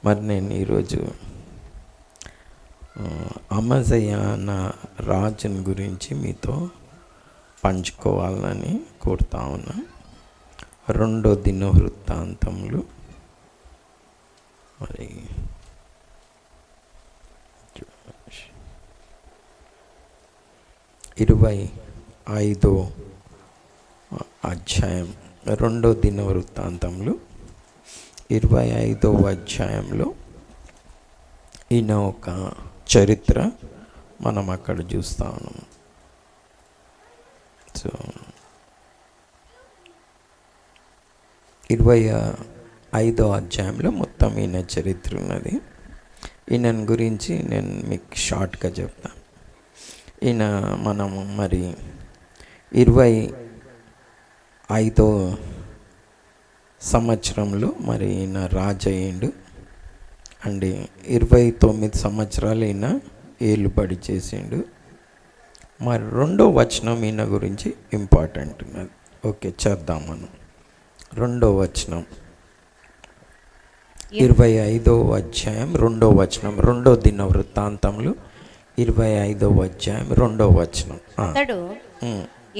మరి నేను ఈరోజు అమజయ్య అన్న రాజుని గురించి మీతో పంచుకోవాలని కోరుతా ఉన్నా. 2 దినవృత్తాంతములు మరి 25వ అధ్యాయం, 2 దినవృత్తాంతములు 25వ అధ్యాయంలో ఈయన ఒక చరిత్ర మనం అక్కడ చూస్తా ఉన్నాం. సో 25వ అధ్యాయంలో మొత్తం ఈయన చరిత్ర ఉన్నది. ఈయన గురించి నేను మీకు షార్ట్గా చెప్తాను. ఈయన మనము మరి 25వ సంవత్సరంలో మరి ఈయన రాజు అయ్యిండు. అండ్ 29 సంవత్సరాలు ఈయన ఏలుబడి చేసిండు. మరి 2వ వచనం ఈయన గురించి ఇంపార్టెంట్ ఉన్నది. ఓకే, చేద్దాం మనం. 2వ వచనం, 25వ అధ్యాయం 2వ వచనం, 2 దినవృత్తాంతములు 25వ అధ్యాయం 2వ వచనం. అతడు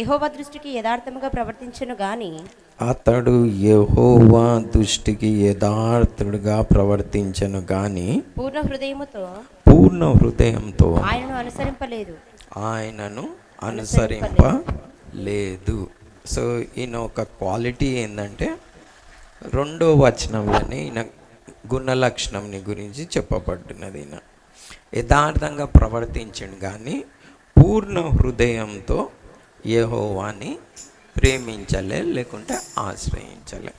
యెహోవా దృష్టికి యథార్థముగా ప్రవర్తించెను గాని అతడు యెహోవా దృష్టికి యథార్థుడుగా ప్రవర్తించెను గాని పూర్ణ హృదయంతో ఆయనను అనుసరింపలేదు. సో ఈయన ఒక క్వాలిటీ ఏంటంటే 2వ వచనంలోనే ఈయన గుణలక్షణంని గురించి చెప్పబడుతున్నది. ఈయన యథార్థంగా ప్రవర్తించండు కానీ పూర్ణ హృదయంతో యెహోవాని ప్రేమించలే, లేకుంటే ఆశ్రయించలే.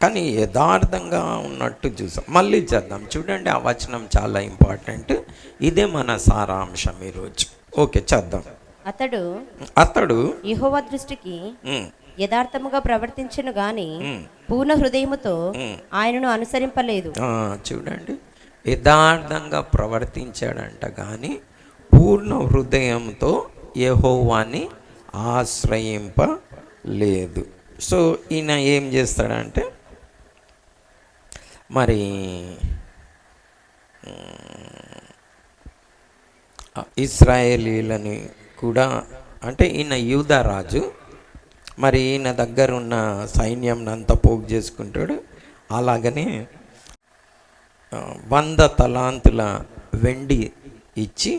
కానీ యథార్థంగా ఉన్నట్టు చూసాం. మళ్ళీ చేద్దాం, చూడండి. ఆ వచనం చాలా ఇంపార్టెంట్. ఇదే మన సారాంశం ఈరోజు. ఓకే, చేద్దాం. అతడు యెహోవా దృష్టికి యథార్థముగా ప్రవర్తించెను గాని పూర్ణ హృదయముతో ఆయనను అనుసరింపలేదు. చూడండి, యథార్థంగా ప్రవర్తించాడంట కానీ పూర్ణ హృదయంతో యెహోవాని ఆశ్రయింపలేదు. సో ఈయన ఏం చేస్తాడంటే మరి ఇశ్రాయేలీలని కూడా, అంటే ఈయన యూదా రాజు, మరి ఈయన దగ్గర ఉన్న సైన్యం అంతా పోగు చేసుకుంటాడు. అలాగనే 100 తలాంతుల వెండి ఇచ్చి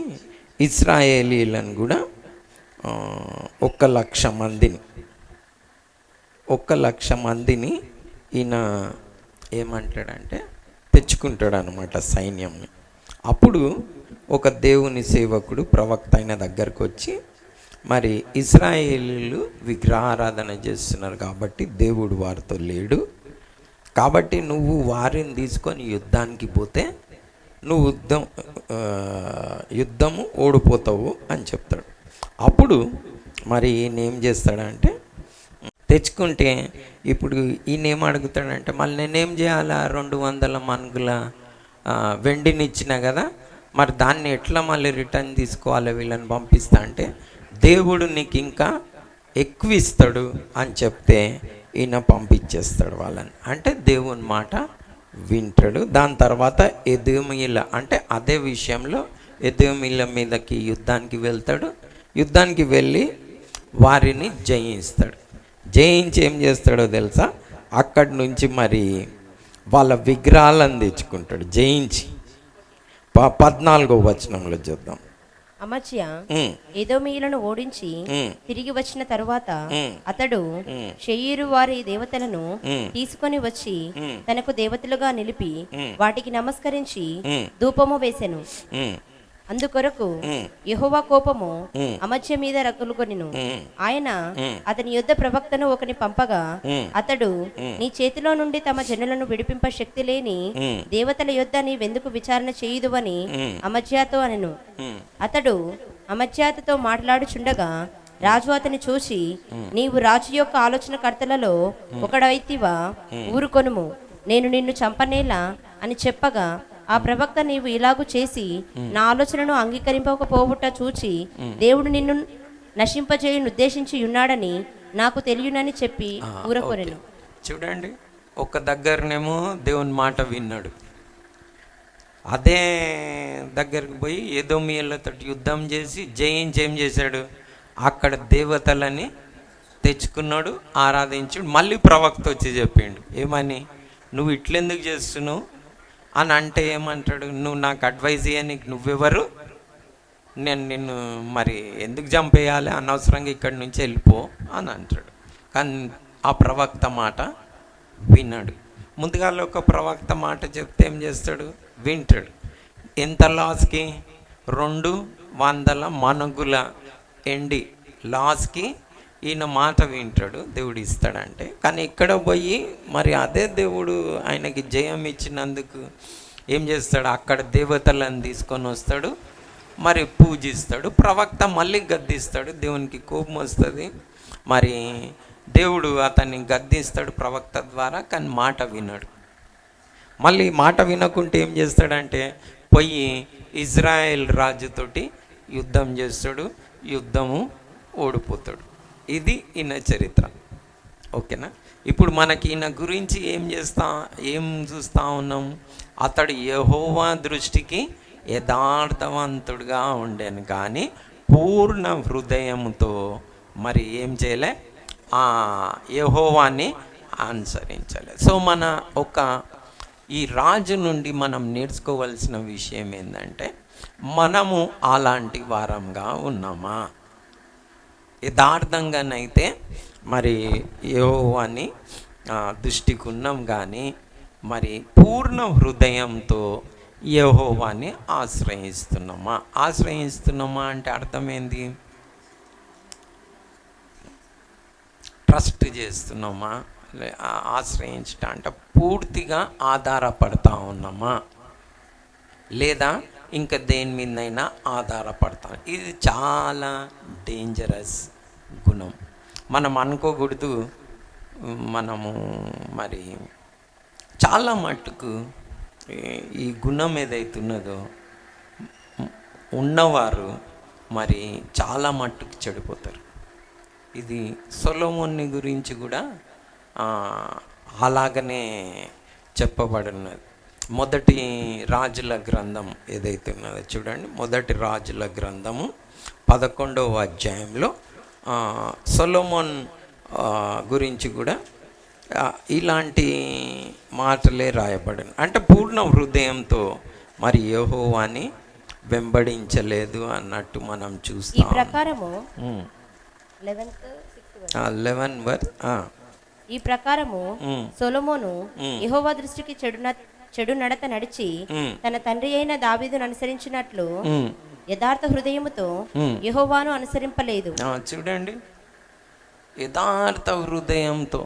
ఇశ్రాయేలీలను కూడా 1,00,000 మందిని ఈయన ఏమంటాడంటే తెచ్చుకుంటాడు అనమాట సైన్యంని. అప్పుడు ఒక దేవుని సేవకుడు ప్రవక్త అయిన దగ్గరకు వచ్చి, మరి ఇశ్రాయేలీలు విగ్రహారాధన చేస్తున్నారు కాబట్టి దేవుడు వారితో లేడు, కాబట్టి నువ్వు వారిని తీసుకొని యుద్ధానికి పోతే నువ్వు యుద్ధము ఓడిపోతావు అని చెప్తాడు. అప్పుడు మరి ఈయన ఏం చేస్తాడంటే, తెచ్చుకుంటే ఇప్పుడు ఈయన ఏం అడుగుతాడంటే, మళ్ళీ నేనేం చేయాలా, 200 మనుగుల వెండిని ఇచ్చినా కదా, మరి దాన్ని ఎట్లా మళ్ళీ రిటర్న్ తీసుకోవాలి, వీళ్ళని పంపిస్తా అంటే దేవుడు నీకు ఇంకా ఎక్కువ ఇస్తాడు అని చెప్తే ఈయన పంపించేస్తాడు వాళ్ళని. అంటే దేవుని మాట వింటాడు. దాని తర్వాత ఎదోమీయుల, అంటే అదే విషయంలో ఎదోమీయుల మీదకి యుద్ధానికి వెళ్తాడు. యుద్ధానికి వెళ్ళి వారిని జయిస్తాడు. జయించి ఏం చేస్తాడో తెలుసా, అక్కడి నుంచి మరి వాళ్ళ విగ్రహాలను తెచ్చుకుంటాడు జయించి. 14వ వచనంలో చూద్దాం. అమజ్యా ఎదోమీయులను ఓడించి తిరిగి వచ్చిన తరువాత అతడు షెయీరు వారి దేవతలను తీసుకొని వచ్చి తనకు దేవతలుగా నిలిపి వాటికి నమస్కరించి ధూపము వేసెను. అందుకొరకు యెహోవా కోపము అమజ్య మీద రగులుకొనెను. ఆయన అతని యుద్ధ ప్రవక్తను ఒకని పంపగా అతడు, నీ చేతిలో నుండి తమ జనులను విడిపింప శక్తి లేని దేవతల యుద్ధ నీవెందుకు విచారణ చేయుదువని అమజ్యాతో అనెను. అతడు అమజ్యాతో మాట్లాడుచుండగా రాజు అతని చూసి, నీవు రాజు యొక్క ఆలోచనకర్తలలో ఒకడైతివా, ఊరుకొనుము, నేను నిన్ను చంపనేలా అని చెప్పగా, ఆ ప్రవక్త, నీవు ఇలాగు చేసి నా ఆలోచనను అంగీకరింపకపోవుట చూచి దేవుడు నిన్ను నశింపజేయును ఉద్దేశించి ఉన్నాడని నాకు తెలియనని చెప్పి ఊరకొనెను. చూడండి, ఒక దగ్గరనేమో దేవుని మాట విన్నాడు, అదే దగ్గరికి పోయి ఎదోమీయులతో యుద్ధం చేసి జయించి ఏం చేశాడు, అక్కడ దేవతలని తెచ్చుకున్నాడు, ఆరాధించాడు. మళ్ళీ ప్రవక్త వచ్చి చెప్పిండు ఏమని, నువ్వు ఇట్లెందుకు చేస్తున్నావు అని అంటే ఏమంటాడు, నువ్వు నాకు అడ్వైజ్ ఇయ్యనీకి నువ్వెవరు, నేను నిన్ను మరి ఎందుకు చంపేయాలి, అనవసరంగా ఇక్కడి నుంచి వెళ్ళిపో అని అంటాడు. కానీ ఆ ప్రవక్త మాట విన్నాడు. ముందుగా ఒక ప్రవక్త మాట చెప్తే ఏం చేస్తాడు, వింటాడు. ఎంత లాస్కి, 200 మనుగుల ఎండి లాస్కి ఈయన మాట వింటాడు, దేవుడు ఇస్తాడంటే. కానీ ఇక్కడ పోయి మరి అదే దేవుడు ఆయనకి జయం ఇచ్చినందుకు ఏం చేస్తాడు, అక్కడ దేవతలను తీసుకొని వస్తాడు, మరి పూజిస్తాడు. ప్రవక్త మళ్ళీ గద్దిస్తాడు, దేవునికి కోపం వస్తుంది. మరి దేవుడు అతన్ని గద్దిస్తాడు ప్రవక్త ద్వారా, కానీ మాట విన్నాడు. మళ్ళీ మాట వినకుంటే ఏం చేస్తాడంటే పోయి ఇజ్రాయెల్ రాజుతోటి యుద్ధం చేస్తాడు, యుద్ధము ఓడిపోతాడు. ఇది ఈయన చరిత్ర. ఓకేనా? ఇప్పుడు మనకి ఈయన గురించి ఏం చూస్తూ ఉన్నాం, అతడు యెహోవా దృష్టికి యథార్థవంతుడుగా ఉండేను, కానీ పూర్ణ హృదయంతో మరి ఏం చేయలే, యెహోవాని అనుసరించలే. సో మన ఈ రాజు నుండి మనం నేర్చుకోవాల్సిన విషయం ఏంటంటే, మనము అలాంటి వారంగా ఉన్నామా? యథార్థంగానైతే మరి యెహోవాని దృష్టికి ఉన్నాం, కానీ మరి పూర్ణ హృదయంతో యెహోవాని ఆశ్రయిస్తున్నామా అంటే అర్థమైంది, ట్రస్ట్ చేస్తున్నామా, ఆశ్రయించట అంటే పూర్తిగా ఆధారపడతా ఉన్నామా, లేదా ఇంకా దేని మీదైనా ఆధారపడతాం. ఇది చాలా డేంజరస్ గుణం. మనం అనుకోకూడదు, మనము మరి చాలా మట్టుకు ఈ గుణం ఏదైతున్నదో ఉన్నవారు మరి చాలా మట్టుకు చెడిపోతారు. ఇది సొలొమోన్ని గురించి కూడా అలాగనే చెప్పబడినది. మొదటి రాజుల గ్రంథం ఏదైతే ఉన్నదో చూడండి, మొదటి రాజుల గ్రంథము 11వ అధ్యాయంలో సొలొమోన్ గురించి కూడా ఇలాంటి మాటలే రాయబడిన. అంటే పూర్ణ హృదయంతో మరి యెహోవాని వెంబడించలేదు అన్నట్టు మనం చూస్తాం. ఈ ప్రకారము 11 ఈ ప్రకారము సొలొమోను యెహోవా దృష్టికి చెడు నడత నడిచి తన తండ్రి అయిన దావీదును అనుసరించినట్లు యథార్థ హృదయముతో యెహోవాను అనుసరింపలేదు. చూడండి, యథార్థ హృదయంతో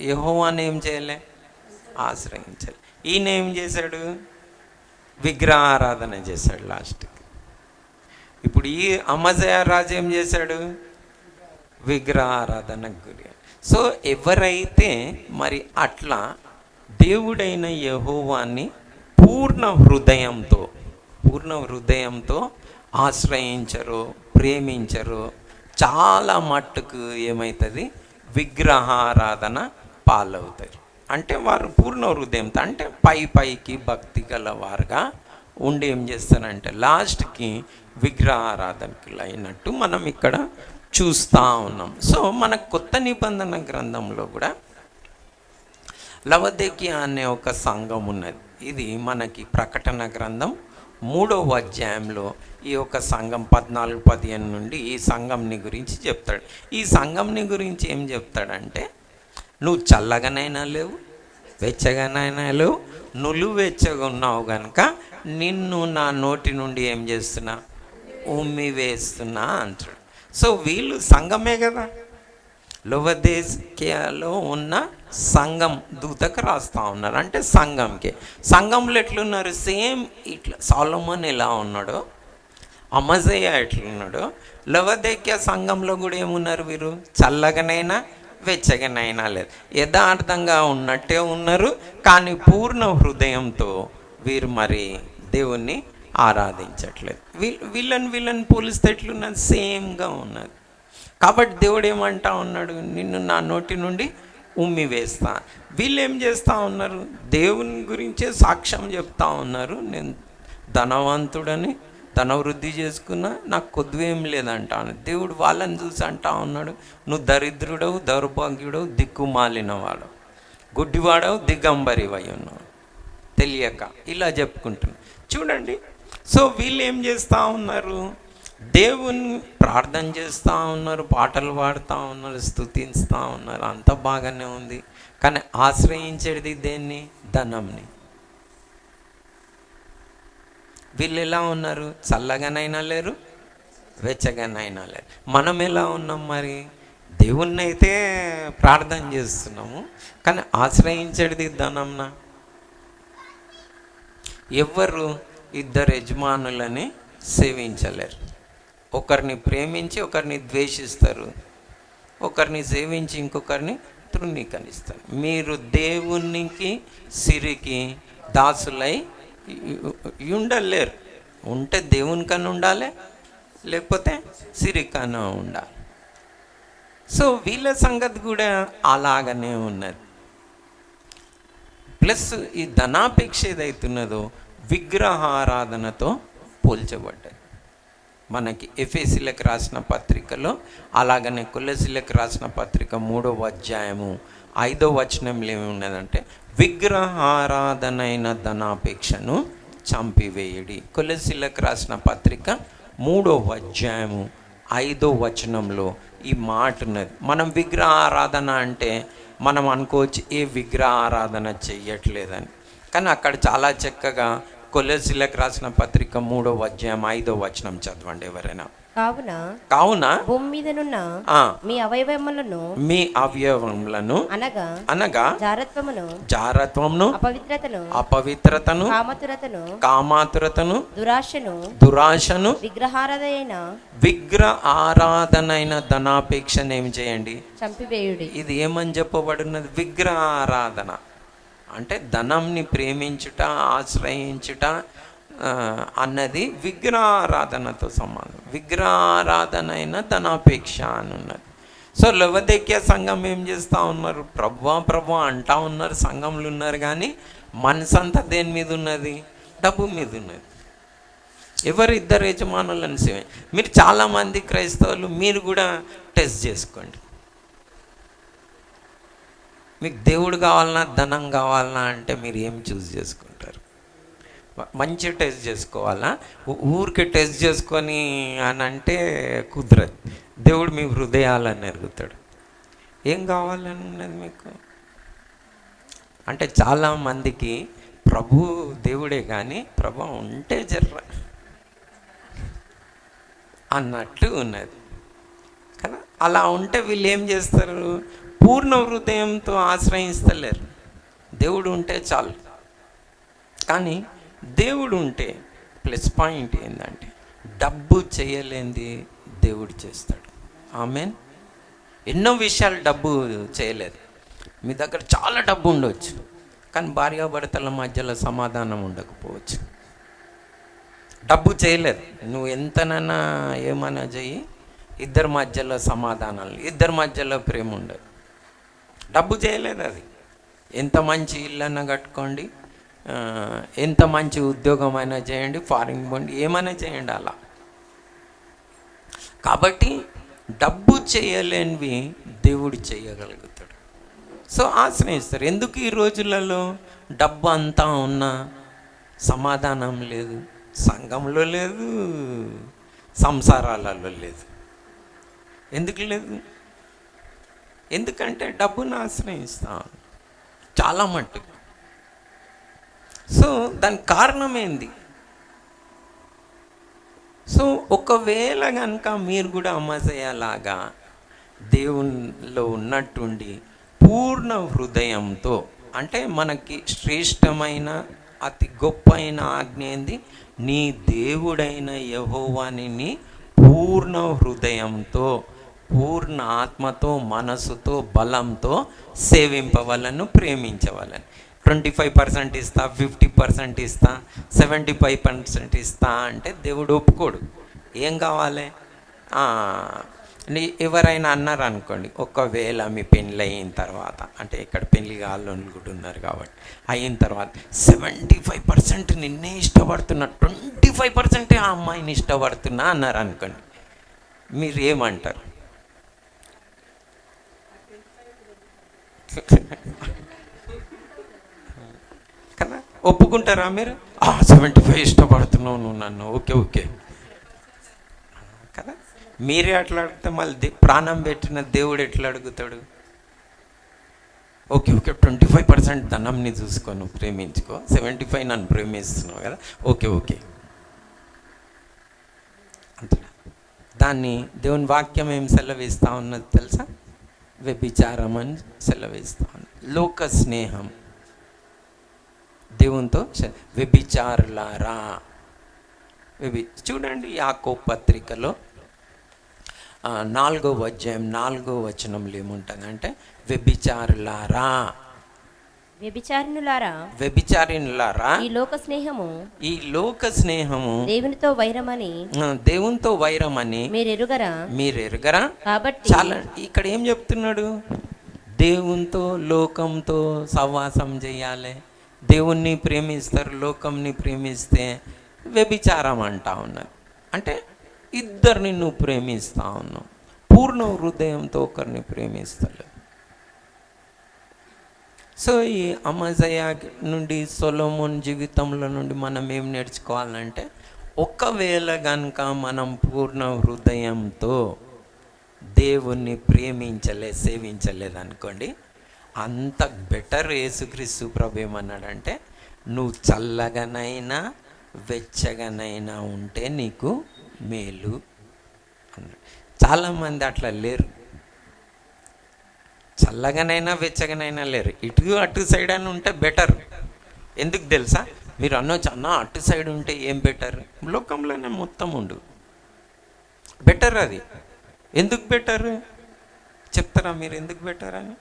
యెహోవాను ఏం చేయలే, ఆశ్రయించాలి. ఈయన ఏం చేశాడు, విగ్రహారాధన చేశాడు లాస్ట్కి. ఇప్పుడు ఈ అమజ్యా రాజు ఏం చేశాడు, విగ్రహారాధనకు గురి. సో ఎవరైతే మరి అట్లా దేవుడైన యెహోవాని పూర్ణ హృదయంతో ఆశ్రయించరో, ప్రేమించరో, చాలా మట్టుకు ఏమవుతుంది, విగ్రహారాధన పాలవుతారు. అంటే వారు పూర్ణ హృదయంతో, అంటే పైకి భక్తి గలవారుగా ఉండి ఏం చేస్తారంటే లాస్ట్కి విగ్రహారాధనకులు అయినట్టు మనం ఇక్కడ చూస్తూ ఉన్నాం. సో మన కొత్త నిబంధన గ్రంథంలో కూడా లవొదికయ అనే ఒక సంఘం ఉన్నది. ఇది మనకి ప్రకటన గ్రంథం 3వ అధ్యాయంలో ఈ యొక్క సంఘం 14-15 నుండి ఈ సంఘంని గురించి చెప్తాడు. ఈ సంఘంని గురించి ఏం చెప్తాడంటే, నువ్వు చల్లగానైనా లేవు, వెచ్చగానైనా లేవు, నువ్వు వెచ్చగా ఉన్నావు కనుక నిన్ను నా నోటి నుండి ఏం చేస్తున్నా, ఉమ్మి వేస్తున్నా అంటాడు. సో వీళ్ళు సంఘమే కదా, లవొదికయలో ఉన్న సంఘం దూతకు రాస్తూ ఉన్నారు. అంటే సంఘంలో ఎట్లున్నారు, సేమ్ ఇట్లా సొలొమోన్ ఎలా ఉన్నాడో, అమజ్యా ఎట్లున్నాడో, లవొదికయ సంఘంలో కూడా ఏమున్నారు, వీరు చల్లగానైనా వెచ్చగానైనా లేదు, యథార్థంగా ఉన్నట్టే ఉన్నారు. కానీ పూర్ణ హృదయంతో వీరు మరి దేవుణ్ణి ఆరాధించట్లేదు. వీళ్ళని పోలిస్తే ఎట్లున్నది, సేమ్గా ఉన్నది. కాబట్టి దేవుడు ఏమంటా ఉన్నాడు, నిన్ను నా నోటి నుండి ఉమ్మి వేస్తా. వీళ్ళు ఏం చేస్తూ ఉన్నారు? దేవుని గురించే సాక్ష్యం చెప్తా ఉన్నారు. నేను ధనవంతుడని, ధనవృద్ధి చేసుకున్నా, నాకు కొద్దువేం లేదంటాను. దేవుడు వాళ్ళని చూసి అంటా ఉన్నాడు, నువ్వు దరిద్రుడవు, దౌర్భాగ్యుడవు, దిక్కుమాలినవాడు, గుడ్డివాడవు, దిగంబరివై ఉన్నావు తెలియక. ఇలా చెప్పుకుంటున్నాను చూడండి. సో వీళ్ళు ఏం చేస్తూ ఉన్నారు? దేవుని ప్రార్థన చేస్తూ ఉన్నారు, పాటలు పాడుతూ ఉన్నారు, స్తుతిస్తూ ఉన్నారు, అంత బాగానే ఉంది. కానీ ఆశ్రయించేది దేన్ని? ధనంని. వీళ్ళు ఎలా ఉన్నారు? చల్లగానైనా లేరు, వెచ్చగానైనా లేరు. మనం ఎలా ఉన్నాం మరి? దేవుణ్ణి అయితే ప్రార్థన చేస్తున్నాము, కానీ ఆశ్రయించేది ధనంనా? ఎవ్వరు ఇద్దరు యజమానులని సేవించలేరు. ఒకరిని ప్రేమించి ఒకరిని ద్వేషిస్తారు, ఒకరిని సేవించి ఇంకొకరిని తృణీకరిస్తారు. మీరు దేవునికి సిరికి దాసులై ఉండలేరు. ఉంటే దేవునికన్నా ఉండాలి, లేకపోతే సిరికన్నా ఉండాలి. సో వీళ్ళ సంగతి కూడా అలాగనే ఉన్నది. ప్లస్ ఈ ధనాపేక్ష ఏదైతున్నదో విగ్రహారాధనతో పోల్చబడ్డది. మనకి ఎఫెసీలకు రాసిన పత్రికలో, అలాగనే కొలొస్సీలకు రాసిన పత్రిక 3వ అధ్యాయము 5వ వచనంలో ఏమి ఉన్నదంటే, విగ్రహారాధనైన ధనాపేక్షను చంపివేయడి. కొలొస్సీలకు రాసిన పత్రిక 3వ అధ్యాయము 5వ వచనంలో ఈ మాట ఉన్నది. మనం విగ్రహారాధన అంటే మనం అనుకోవచ్చు ఏ విగ్రహారాధన చెయ్యట్లేదని, కానీ అక్కడ చాలా చక్కగా కొలొస్సీలకు రాసిన పత్రిక 3వ అధ్యాయం 5వ వచనం చదవండి ఎవరైనా. కావున భూమి మీదనున్న మీ అవయవములను అనగా జారత్వమును అపవిత్రతను కామాతురతను దురాశను విగ్రహారాధనైన ధనాపేక్షను ఏం చేయండి? చంపివేయుడి. ఇది ఏమని చెప్పబడినది? విగ్రహారాధన అంటే ధనంని ప్రేమించుట, ఆశ్రయించుట అన్నది విగ్రహారాధనతో సమానం. విగ్రహారాధన అయిన ధనాపేక్ష అని ఉన్నది. సో లవొదికయ సంఘం ఏం చేస్తూ ఉన్నారు? ప్రభువా అంటా ఉన్నారు, సంఘంలో ఉన్నారు, కానీ మనసంతా దేని మీద ఉన్నది? డబ్బు మీద ఉన్నది. ఎవరు? ఇద్దరు యజమానులను సేవ. మీరు చాలామంది క్రైస్తవులు మీరు కూడా టెస్ట్ చేసుకోండి. మీకు దేవుడు కావాలన్నా ధనం కావాలన్నా అంటే మీరు ఏం చూస్ చేసుకుంటారు? మంచి టెస్ట్ చేసుకోవాలా? ఊరికి టెస్ట్ చేసుకొని అని అంటే కుదరదు. దేవుడు మీ హృదయాలను ఎరుగుతాడు. ఏం కావాలని ఉన్నది మీకు అంటే చాలామందికి ప్రభు దేవుడే కానీ ప్రభు ఉంటే జర్ర అన్నట్టు ఉన్నది. కానీ అలా ఉంటే వీళ్ళు ఏం చేస్తారు? పూర్ణ హృదయంతో ఆశ్రయిస్తలేరు. దేవుడు ఉంటే చాలు. కానీ దేవుడు ఉంటే ప్లస్ పాయింట్ ఏంటంటే డబ్బు చేయలేనిది దేవుడు చేస్తాడు. ఆమేన్. ఎన్నో విషయాలు డబ్బు చేయలేదు. మీ దగ్గర చాలా డబ్బు ఉండవచ్చు, కానీ భార్యాభర్తల మధ్యలో సమాధానం ఉండకపోవచ్చు. డబ్బు చేయలేదు. నువ్వు ఎంతనైనా ఏమైనా చెయ్యి, ఇద్దరి మధ్యలో సమాధానాలు, ఇద్దరి మధ్యలో ప్రేమ ఉండదు. డబ్బు చేయలేదు. అది ఎంత మంచి ఇల్లన్నా కట్టుకోండి, ఎంత మంచి ఉద్యోగం అయినా చేయండి, ఫారిన్ పోండి, ఏమైనా చేయండి అలా. కాబట్టి డబ్బు చేయలేనివి దేవుడు చేయగలుగుతాడు. సో ఆశ్రయిస్తారు. ఎందుకు ఈ రోజులలో డబ్బు అంతా ఉన్నా సమాధానం లేదు, సంఘంలో లేదు, సంసారాలలో లేదు. ఎందుకు లేదు? ఎందుకంటే డబ్బును ఆశ్రయిస్తాం చాలా మట్టుకు. సో దానికి కారణం ఏంది? సో ఒకవేళ కనుక మీరు కూడా అమజయ్యలాగా దేవునిలో ఉన్నట్టుండి పూర్ణ హృదయంతో, అంటే మనకి శ్రేష్టమైన అతి గొప్ప అయిన ఆజ్ఞ ఏంది? నీ దేవుడైన యెహోవాని పూర్ణ హృదయంతో, పూర్ణ ఆత్మతో, మనసుతో, బలంతో సేవింపవలను, ప్రేమించవలను. 25% ఇస్తా, 50% ఇస్తా, 75% ఇస్తా అంటే దేవుడు ఒప్పుకోడు. ఏం కావాలి? ఎవరైనా అన్నారు అనుకోండి, ఒకవేళ మీ పెళ్ళి అయిన తర్వాత, అంటే ఇక్కడ పెళ్లి కాళ్ళు కూడా ఉన్నారు కాబట్టి, అయిన తర్వాత 75% నిన్నే ఇష్టపడుతున్నా, 25% ఆ అమ్మాయిని ఇష్టపడుతున్నా అన్నారు అనుకోండి, మీరు ఏమంటారు? కదా, ఒప్పుకుంటారా మీరు? 75 ఇష్టపడుతున్నావు నువ్వు నన్ను, ఓకే ఓకే కదా. మీరే అట్లా అడిగితే మళ్ళీ ప్రాణం పెట్టిన దేవుడు ఎట్లా అడుగుతాడు? ఓకే ఓకే 25% ధనంని చూసుకో, నువ్వు ప్రేమించుకో, 75 నన్ను ప్రేమిస్తున్నావు కదా, ఓకే ఓకే అంత. దాన్ని దేవుని వాక్యం ఏం సెలవిస్తూ ఉన్నది తెలుసా? వ్యభిచారం అని సెలవిస్తూ ఉన్నది. లోక స్నేహం, దేవునితో వ్యభిచారులారా. చూడండి యాకోబు పత్రికలో 4వ అధ్యాయం 4వ వచనంలో ఏముంటుందంటే, వ్యభిచారులారా, వ్యభిచారిణులారా, ఈ లోక స్నేహము దేవునితో వైరమని మీరెరుగరా. కాబట్టి చాలా ఇక్కడ ఏం చెప్తున్నాడు? దేవునితో లోకంతో సహవాసం చేయాలి. దేవుణ్ణి ప్రేమిస్తారు, లోకంని ప్రేమిస్తే వ్యభిచారం అంటా ఉన్నది. అంటే ఇద్దరిని నువ్వు ప్రేమిస్తా ఉన్నావు, పూర్ణ హృదయంతో ఒకరిని ప్రేమిస్తలేవు. సో ఈ అమజయా నుండి, సొలొమోన్ జీవితంలో నుండి మనం ఏం నేర్చుకోవాలంటే, ఒకవేళ కనుక మనం పూర్ణ హృదయంతో దేవుణ్ణి సేవించలేదు అనుకోండి, అంత బెటర్. యేసుక్రీస్తు ప్రభు ఏమన్నాడంటే, నువ్వు చల్లగానైనా వెచ్చగానైనా ఉంటే నీకు మేలు అన్నాడు. చాలామంది అట్లా లేరు, చల్లగానైనా వెచ్చగానైనా లేరు. ఇటు అటు సైడ్ అని ఉంటే బెటర్. ఎందుకు తెలుసా? మీరు అనొచ్చు, అన్న అటు సైడ్ ఉంటే ఏం బెటర్? లోకంలోనే మొత్తం ఉండు, బెటర్ అది. ఎందుకు బెటర్ చెప్తారా మీరు? ఎందుకు బెటర్ అని?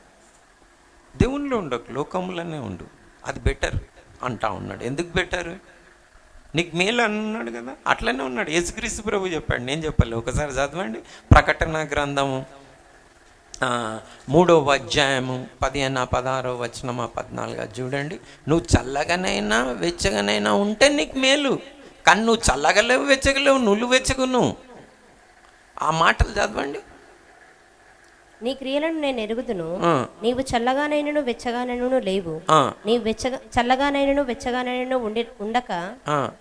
దేవునిలో ఉండకు, లోకంలోనే ఉండు, అది బెటర్ అంటా ఉన్నాడు. ఎందుకు బెటర్? నీకు మేలు అన్నాడు కదా, అట్లనే ఉన్నాడు. యేసుక్రీస్తు ప్రభు చెప్పాడు, నేను చెప్పాలి. ఒకసారి చదవండి ప్రకటన గ్రంథము 3వ అధ్యాయము 15, 16 వచనం, 14 చూడండి. నువ్వు చల్లగానైనా వెచ్చగానైనా ఉంటే నీకు మేలు, కానీ నువ్వు చల్లగలేవు వెచ్చగలేవు, నువ్వు వెచ్చగున్నావు. ఆ మాటలు చదవండి. నీ క్రియలను నేను ఎరుగుదును, నీవు చల్లగానైనను వెచ్చగానైనను లేవు, నీవు చల్లగానైనను వెచ్చగానైనను ఉండక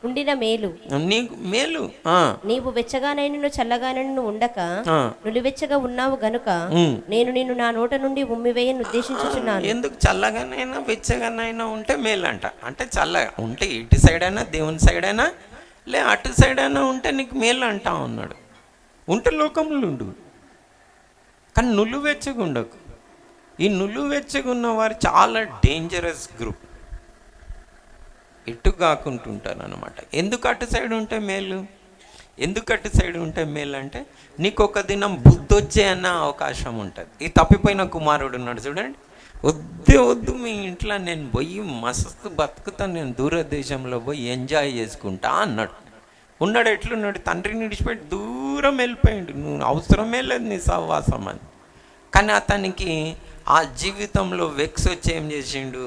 ఉండిన మేలు నీకు మేలు. నీవు వెచ్చగానైనను చల్లగానైనను ఉండక నులివెచ్చగా ఉన్నావు గనుక నేను నిన్ను నా నోట నుండి ఉమ్మివేయని ఉద్దేశించుచున్నాను. ఎందుకు? చల్లగానైనా వెచ్చగానైనా ఉంటే మేలు అంట. అంటే చల్లగా ఉంటే ఇటు సైడ్ అయినా, దేవుని సైడ్ అయినా, లే అటు సైడ్ అయినా ఉంటే నీకు మేలు అంటా ఉన్నాడు. ఉంటే లోకంలో ఉండు, కానీ నులువెచ్చగా ఉండకు. ఈ నులువెచ్చగా ఉన్న వారు చాలా డేంజరస్ గ్రూప్. ఇటు కాకుంటుంటారు అనమాట. ఎందుకు అటు సైడ్ ఉంటే మేలు? ఎందుకు అటు సైడ్ ఉంటే మేలు అంటే, నీకు ఒక దినం బుద్ధి వచ్చే అన్న అవకాశం ఉంటుంది. ఈ తప్పిపోయిన కుమారుడు ఉన్నాడు చూడండి. వద్దు మీ ఇంట్లో నేను పోయి మస్తు బతుకుతాను, నేను దూరదేశంలో పోయి ఎంజాయ్ చేసుకుంటా అన్నాడు. ఉన్నాడు, ఎట్లున్నాడు? తండ్రిని విడిచిపెట్టి దూరం వెళ్ళిపోయాడు. నువ్వు అవసరమే లేదు నీ సహవాసం అని. కానీ అతనికి ఆ జీవితంలో వెక్స్ వచ్చి ఏం చేసిండు?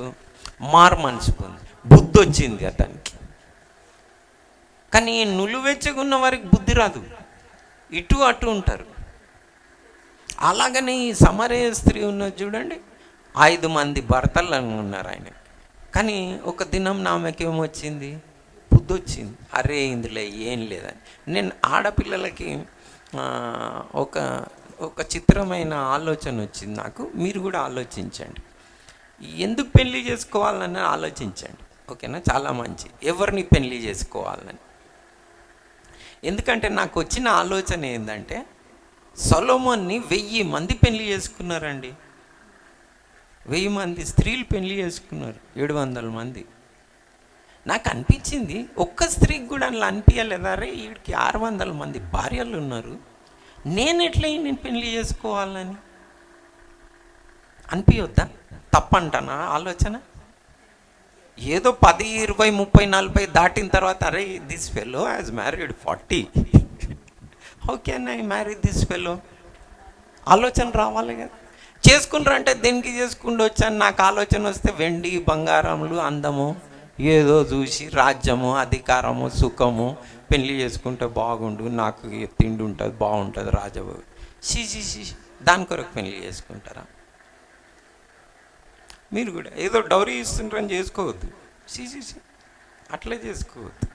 మనసు పొంది బుద్ధి వచ్చింది అతనికి. కానీ నులువెచ్చగున్న వారికి బుద్ధి రాదు, ఇటు అటు ఉంటారు. అలాగనే ఈ సమరయ స్త్రీ ఉన్నది చూడండి. 5 మంది భర్తలు ఉన్నారు ఆయన. కానీ ఒక దినం ఆమెకి ఏమొచ్చింది? బుద్ధి వచ్చింది. అరే ఇందులో ఏం లేదని. నేను ఆడపిల్లలకి ఒక చిత్రమైన ఆలోచన వచ్చింది నాకు. మీరు కూడా ఆలోచించండి, ఎందుకు పెళ్లి చేసుకోవాలని ఆలోచించండి, ఓకేనా? చాలా మంచి. ఎవరిని పెళ్లి చేసుకోవాలని. ఎందుకంటే నాకు వచ్చిన ఆలోచన ఏంటంటే, సొలొమోన్ని 1000 మంది పెళ్లి చేసుకున్నారండి. 1000 మంది స్త్రీలు పెళ్లి చేసుకున్నారు, 700 మంది. నాకు అనిపించింది, ఒక్క స్త్రీకి కూడా అలా అనిపించలేదా? రే వీడికి 600 మంది భార్యలు ఉన్నారు, నేను ఎట్లా నేను పెళ్లి చేసుకోవాలని అనిపించొద్దా? తప్పంటానా ఆలోచన? ఏదో 10, 20, 30, 40 దాటిన తర్వాత, అరే this fellow has married 40, how can I marry this fellow ఆలోచన రావాలి కదా. చేసుకుంటారంటే దేనికి చేసుకుంటూ వచ్చాను, నాకు ఆలోచన వస్తే వెండి బంగారములు అందము ఏదో చూసి రాజ్యము అధికారము సుఖము పెళ్లి చేసుకుంటే బాగుండు, నాకు తిండి ఉంటుంది బాగుంటుంది రాజభోగి. షీ దాని కొరకు పెళ్లి చేసుకుంటారా? మీరు కూడా ఏదో డౌరీ ఇస్తుంటారని చేసుకోవద్దు. షీ అట్లా చేసుకోవద్దు.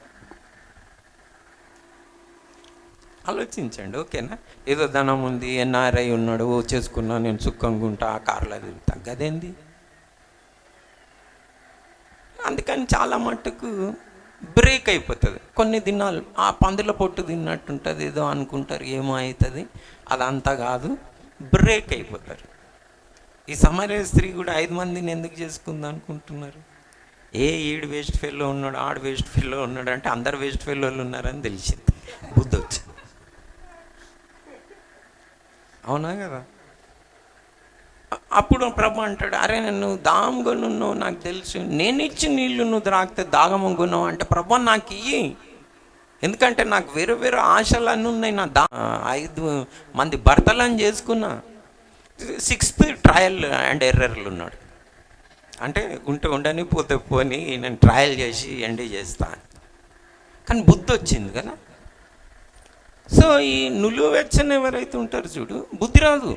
ఆలోచించండి, ఓకేనా? ఏదో ధనం ఉంది, ఎన్ఆర్ఐ ఉన్నాడు, చేసుకున్నా నేను సుఖంగా ఉంటా, ఆ కార్లో తిరుగుతా, గదేంది? అందుకని చాలా మట్టుకు బ్రేక్ అయిపోతుంది. కొన్ని దినాలు ఆ పందుల పొట్టు తిన్నట్టుంటుంది, ఏదో అనుకుంటారు ఏమో అవుతుంది, అదంతా కాదు, బ్రేక్ అయిపోతారు. ఈ సమరయ స్త్రీ కూడా 5 మందిని ఎందుకు చేసుకుంది అనుకుంటున్నారు? ఈడు వేస్ట్ ఫెల్లో ఉన్నాడు, ఆడు వేస్ట్ ఫెల్లో ఉన్నాడు అంటే అందరు వేస్ట్ ఫెల్లోళ్ళు ఉన్నారని తెలిసింది, బుద్ధి వచ్చింది. అవునా కదా? అప్పుడు ప్రభు అంటాడు, అరే నువ్వు దాహం కొనున్నావు నాకు తెలుసు, నేను ఇచ్చిన నీళ్ళు నువ్వు త్రాగితే దాహం కొన్నావు అంటే ప్రభు నాకు ఇయ్యి, ఎందుకంటే నాకు వేరే వేరే ఆశలు అన్నీ ఉన్నాయి. నా 5 మంది భర్తలను చేసుకున్నా, 6th ట్రయల్ అండ్ ఎర్రర్లు ఉన్నాడు అంటే ఉంటే ఉండని పోతే పోని నేను ట్రయల్ చేసి ఎండి చేస్తాను. కానీ బుద్ధి వచ్చింది కదా. సో ఈ నులువెచ్చని ఎవరైతే ఉంటారు చూడు, బుద్ధి రాదు.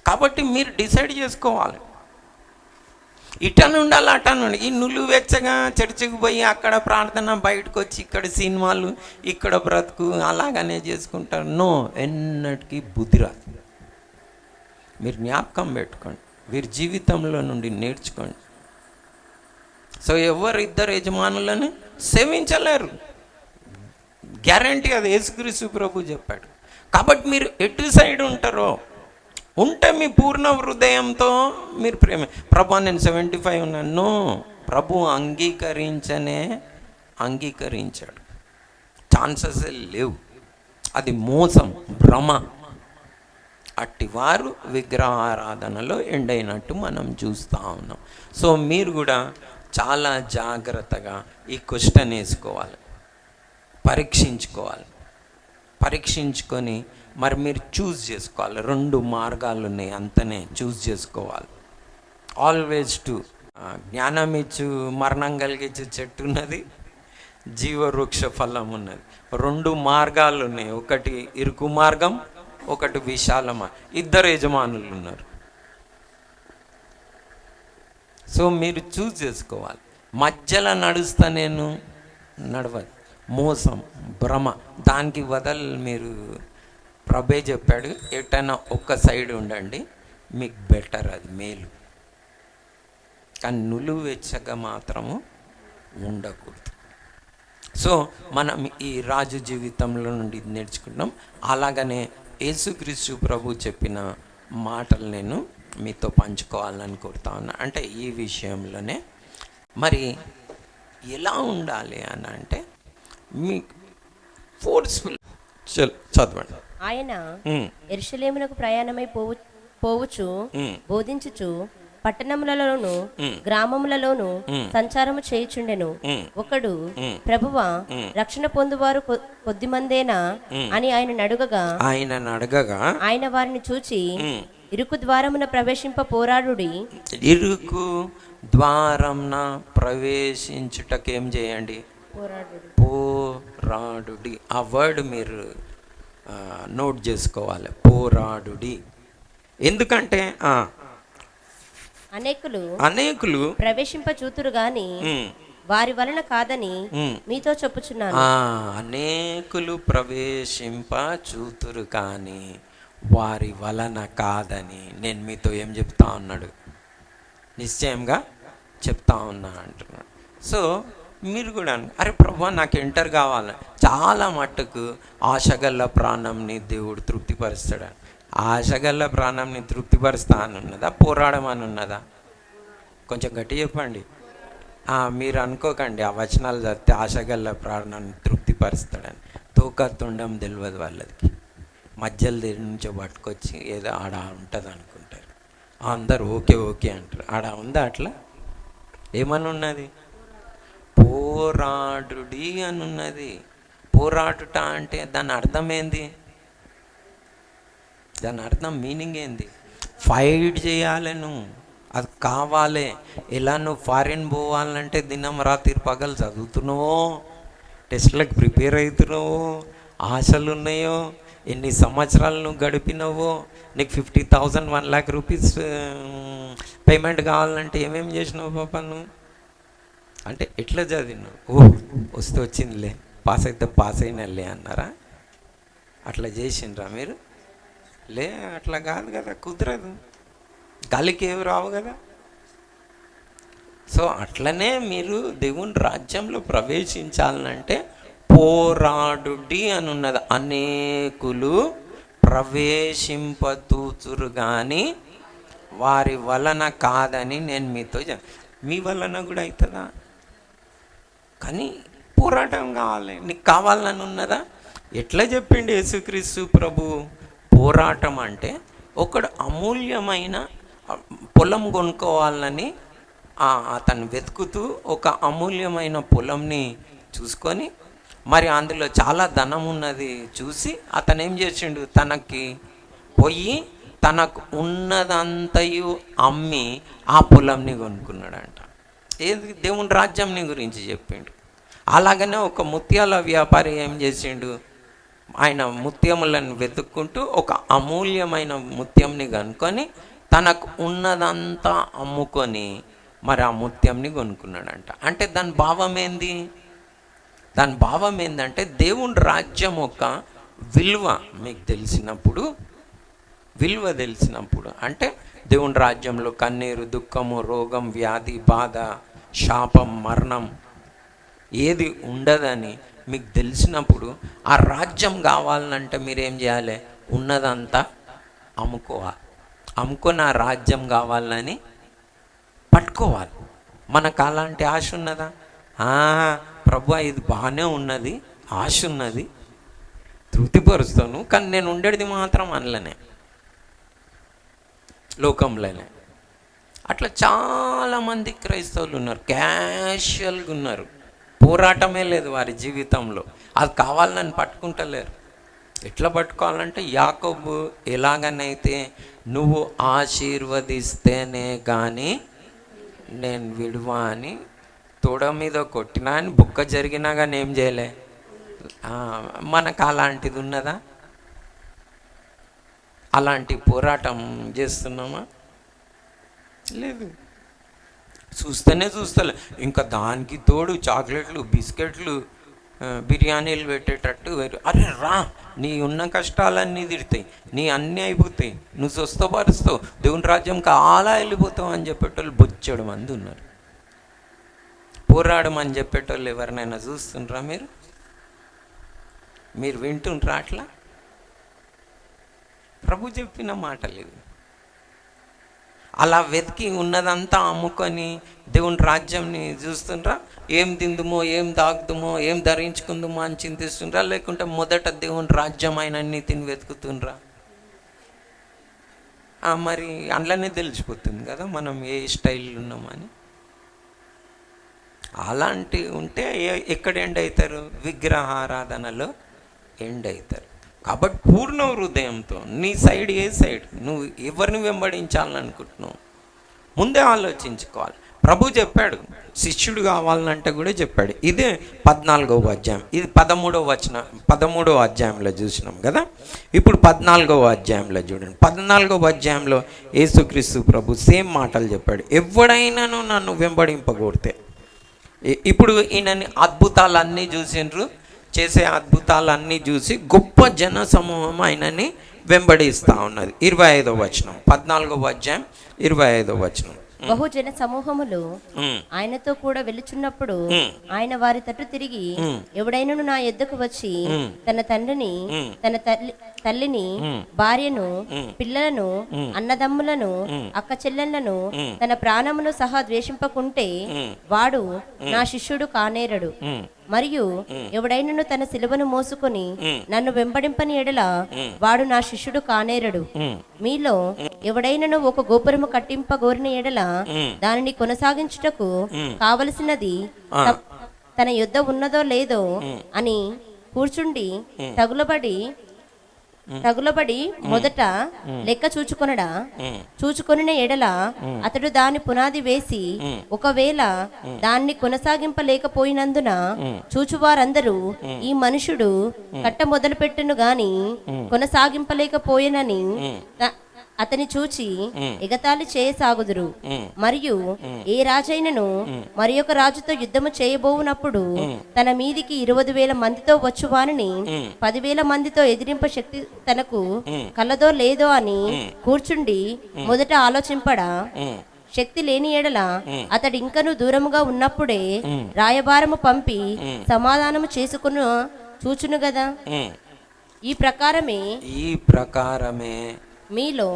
కాబట్టి మీరు డిసైడ్ చేసుకోవాలి, ఇటను ఉండాలి అటను ఉండాలి. ఈ నులువెచ్చగా చర్చికి పోయి అక్కడ ప్రార్థన, బయటకు వచ్చి ఇక్కడ సినిమాలు, ఇక్కడ బ్రతుకు అలాగనే చేసుకుంటారు. నో, ఎన్నటికీ బుద్ధి రాదు. మీరు జ్ఞాపకం పెట్టుకోండి, వీరి జీవితంలో నుండి నేర్చుకోండి. సో ఎవరు ఇద్దరు యజమానులను సేవించలేరు, గ్యారంటీ. అది యేసుక్రీస్తు ప్రభు చెప్పాడు. కాబట్టి మీరు ఎటు సైడ్ ఉంటారో ఉంటే మీ పూర్ణ హృదయంతో మీరు ప్రేమ, ప్రభు నేను 75 ఉన్నాను, నో, ప్రభు అంగీకరించాడు, ఛాన్సెస్ లేవు. అది మోసం, భ్రమ. అట్టివారు విగ్రహారాధనలో ఎండైనట్టు మనం చూస్తూ ఉన్నాం. సో మీరు కూడా చాలా జాగ్రత్తగా ఈ క్వశ్చన్ వేసుకోవాలి, పరీక్షించుకొని మరి మీరు చూస్ చేసుకోవాలి. 2 మార్గాలు ఉన్నాయి, అంతనే చూస్ చేసుకోవాలి. ఆల్వేస్ టు జ్ఞానం ఇచ్చు మరణం కలిగించే చెట్టు ఉన్నది, జీవవృక్ష ఫలం ఉన్నది. 2 మార్గాలు ఉన్నాయి, ఒకటి ఇరుకు మార్గం, ఒకటి విశాల మార్గం. 2 యజమానులు ఉన్నారు. సో మీరు చూస్ చేసుకోవాలి. మధ్యలో నడుస్తా నేను నడవదు, మోసం, భ్రమ. దానికి బదులు మీరు ప్రభే చెప్పాడు, ఎటైనా ఒక్క సైడ్ ఉండండి, మీకు బెటర్, అది మేలు. కానీ నులువెచ్చగా మాత్రము ఉండకూడదు. సో మనం ఈ రాజు జీవితంలో నుండి నేర్చుకున్నాం. అలాగనే యేసుక్రీస్తు ప్రభు చెప్పిన మాటలు నేను మీతో పంచుకోవాలని కోరుతా ఉన్నా. అంటే ఈ విషయంలోనే మరి ఎలా ఉండాలి అని అంటే మీ ఫోర్స్ఫుల్ చదవండి. ఆయన యెరూషలేమునకు ప్రయాణమై పోవచ్చు బోధించుచు పట్టణములలోను గ్రామములలోను సంచారము చేయుచుండెను. ఒకడు, ప్రభువా, రక్షణ పొందువారు కొద్దిమందేనా అని ఆయన అడగగా ఆయన వారిని చూచి, ఇరుకు ద్వారమున ప్రవేశింప పోరాడుడి. ఇరుకు ద్వారమున ప్రవేశించుటకేం చేయండి? పోరాడుడి. ఆ వర్డ్ మీరు నోట్ చేసుకోవాలి, పోరాడుడి. ఎందుకంటే అనేకులు ప్రవేశింప చూతురు గాని వారి వలన కాదని మీతో చెప్పుచున్నాను. అనేకులు ప్రవేశింప చూతురు కానీ వారి వలన కాదని నేను మీతో ఏం చెప్తా ఉన్నాడు? నిశ్చయంగా చెప్తా ఉన్నా అంటున్నాడు. సో మీరు కూడా అరే ప్రభు నాకు ఎంటర్ కావాలి. చాలా మట్టుకు ఆశగల్ల ప్రాణంని దేవుడు తృప్తిపరుస్తాడు. ఆశగల్ల ప్రాణంని తృప్తిపరుస్తా అని ఉన్నదా, పోరాడమని ఉన్నదా? కొంచెం గట్టి చెప్పండి. మీరు అనుకోకండి ఆ వచనాలు చదివితే ఆశగల్ల ప్రాణాన్ని తృప్తిపరుస్తాడని. తోకతుండం తెలియదు వాళ్ళకి, మధ్యలో దగ్గర నుంచో పట్టుకొచ్చి ఏదో ఆడ ఉంటుంది అనుకుంటారు. అందరు ఓకే అంటారు. ఆడ ఉందా అట్లా? ఏమని ఉన్నది? పోరాడుడి అని ఉన్నది. పోరాడుట అంటే దాని అర్థం ఏంది? దాని అర్థం మీనింగ్ ఏంది? ఫైట్ చేయాలి నువ్వు, అది కావాలి. ఎలా నువ్వు ఫారిన్ పోవాలంటే దినం రాత్రి పగలు చదువుతున్నావో, టెస్ట్లకు ప్రిపేర్ అవుతున్నావో, ఆశలు ఉన్నాయో, ఎన్ని సంవత్సరాలు నువ్వు గడిపినావో, నీకు 50,000 1,00,000 రూపీస్ పేమెంట్ కావాలంటే ఏమేమి చేసినావు పాపా నువ్వు? అంటే ఎట్లా చదివినావు? వస్తే వచ్చిందిలే, పాస్ అయితే పాస్ అయినలే అన్నారా? అట్లా చేసిండ్రా మీరు? లే, అట్లా కాదు కదా, కుదరదు, గాలికి ఏవి రావు కదా. సో అట్లనే మీరు దేవుని రాజ్యంలో ప్రవేశించాలంటే పోరాడుడి అని ఉన్నది. అనేకులు ప్రవేశింపతూచురు కానీ వారి వలన కాదని నేను మీతో మీ వలన కూడా అవుతుందా? కానీ పోరాటం కావాలి. నీకు కావాలని ఉన్నదా? ఎట్లా చెప్పిండు యేసుక్రీస్తు ప్రభు? పోరాటం అంటే ఒకడు అమూల్యమైన పొలం కొనుక్కోవాలని అతను వెతుకుతూ ఒక అమూల్యమైన పొలంని చూసుకొని, మరి అందులో చాలా ధనం ఉన్నది చూసి అతను ఏం చేసిండు, తనకి పోయి తనకు ఉన్నదంతయు అమ్మి ఆ పొలంని కొనుక్కున్నాడంట. ఏది? దేవుని రాజ్యంని గురించి చెప్పిండు. అలాగనే ఒక ముత్యాల వ్యాపారి ఏం చేసిండు, ఆయన ముత్యములను వెతుక్కుంటూ ఒక అమూల్యమైన ముత్యంని కనుక్కొని తనకు ఉన్నదంతా అమ్ముకొని మరి ఆ ముత్యంని కొనుక్కున్నాడంట. అంటే దాని భావం ఏంది? దాని భావం ఏంటంటే దేవుని రాజ్యం యొక్క విలువ మీకు తెలిసినప్పుడు, విలువ తెలిసినప్పుడు అంటే దేవుని రాజ్యంలో కన్నీరు, దుఃఖము, రోగం, వ్యాధి, బాధ, శాపం, మరణం ఏది ఉండదని మీకు తెలిసినప్పుడు ఆ రాజ్యం కావాలంటే మీరేం చేయాలి? ఉన్నదంతా అమ్ముకోవాలి. అమ్ముకొని ఆ రాజ్యం కావాలని పట్టుకోవాలి. మనకు అలాంటి ఆశ ఉన్నదా? ప్రభు ఇది బాగానే ఉన్నది, ఆశ ఉన్నది, తృప్తిపరుస్తాను, కానీ నేను ఉండేది మాత్రం అందులోనే, లోకంలోనే. అట్లా చాలామంది క్రైస్తవులు ఉన్నారు, క్యాషువల్గా ఉన్నారు, పోరాటమే లేదు వారి జీవితంలో. అది కావాలని పట్టుకుంటలేరు. ఎట్లా పట్టుకోవాలంటే యాకోబు ఎలాగనైతే నువ్వు ఆశీర్వదిస్తేనే కానీ నేను విడువా అని తోడ మీద కొట్టినా అని బుక్క జరిగినా కానీ ఏం చేయలే. మనకు అలాంటిది ఉన్నదా? అలాంటి పోరాటం చేస్తున్నామా? లేదు. చూస్తేనే చూస్తలే, ఇంకా దానికి తోడు చాక్లెట్లు, బిస్కెట్లు, బిర్యానీలు పెట్టేటట్టు. అరే రా, నీ ఉన్న కష్టాలన్నీ తిడతాయి, నీ అన్నీ అయిపోతాయి, నువ్వు స్వస్థపరుస్తావు, దేవుని రాజ్యం చాలా వెళ్ళిపోతావు అని చెప్పేటోళ్ళు బొచ్చెడు మంది ఉన్నారు. పోరాడమని చెప్పేటోళ్ళు ఎవరినైనా చూస్తుండ్రా మీరు? మీరు వింటుండ్రా? అట్లా ప్రభు చెప్పిన మాటలు ఇవి. అలా వెతికి ఉన్నదంతా అమ్ముకొని దేవుని రాజ్యంని చూస్తుండ్రా? ఏం తిందుమో, ఏం తాగుదుమో, ఏం ధరించుకుందుమో అని చింతిస్తుండ్రా? లేకుంటే మొదట దేవుని రాజ్యం అయిన నీతిని వెతుకుతుండ్రా? మరి అందులోనే తెలిసిపోతుంది కదా మనం ఏ స్టైల్లో ఉన్నామని. అలాంటివి ఉంటే ఎక్కడ ఎండ్ అవుతారు? విగ్రహారాధనలో ఎండ్ అవుతారు. కాబట్టి పూర్ణ హృదయంతో నీ సైడ్ ఏ సైడ్ నువ్వు ఎవరిని వెంబడించాలనుకుంటున్నావు ముందే ఆలోచించుకోవాలి. ప్రభు చెప్పాడు, శిష్యుడు కావాలంటే కూడా చెప్పాడు. ఇదే 14వ అధ్యాయం, ఇది 13వ అధ్యాయంలో చూసినాం కదా. ఇప్పుడు 14వ అధ్యాయంలో చూడండి. 14వ అధ్యాయంలో యేసుక్రీస్తు ప్రభు సేమ్ మాటలు చెప్పాడు. ఎవడైనాను నన్ను వెంబడింపకూడితే, ఇప్పుడు ఈయనని అద్భుతాలన్నీ చూసిండ్రు, చేసే అద్భుతాలన్నీ చూసి గొప్ప జన సమూహం ఆయనని వెంబడిస్తూ ఉన్నది. 25వ వచనం, 14వ అధ్యాయం 25వ వచనం. బహుజన సమూహములు ఆయనతో కూడా వెలుచున్నప్పుడు ఆయన వారి తట్టు తిరిగి, ఎవడైనను నా యొద్దకు వచ్చి తన తండ్రిని, తన తల్లిని, భార్యను, పిల్లలను, అన్నదమ్ములను, అక్క చెల్లెళ్లను, తన ప్రాణమును సహా ద్వేషింపకుంటే వాడు నా శిష్యుడు కానేరడు. మరియు ఎవడైనను తన సిలువను మోసుకొని నన్ను వెంబడింపని ఎడల వాడు నా శిష్యుడు కానేరడు. మీలో ఎవడైనను ఒక గోపురము కట్టింపగోరిన ఎడల దానిని కొనసాగించుటకు కావలసినది తన యొద్ద ఉన్నదో లేదో అని కూర్చుండి తగులబడి తగులబడి మొదట లెక్క చూచుకొనిన ఎడల అతడు దాని పునాది వేసి ఒకవేళ దాన్ని కొనసాగింపలేకపోయినందున చూచువారందరూ ఈ మనుషుడు కట్ట మొదలు పెట్టును గాని కొనసాగింపలేకపోయినని అతని చూచి ఎగతాళి చేయసాగుదురు. మరియు ఏ రాజైనను మరి ఒక రాజుతో యుద్ధము చేయబోవునప్పుడు తన మీదికి 20,000 మందితో వచ్చువానిని 10,000 మందితో ఎదిరింప శక్తి తనకు కలదో లేదో అని కూర్చుండి మొదట ఆలోచింపడా. శక్తి లేని ఎడల అతడు ఇంకను దూరముగా ఉన్నప్పుడే రాయబారము పంపి సమాధానము చేసుకుని చూచును గదా. ఈ ప్రకారమే మీలో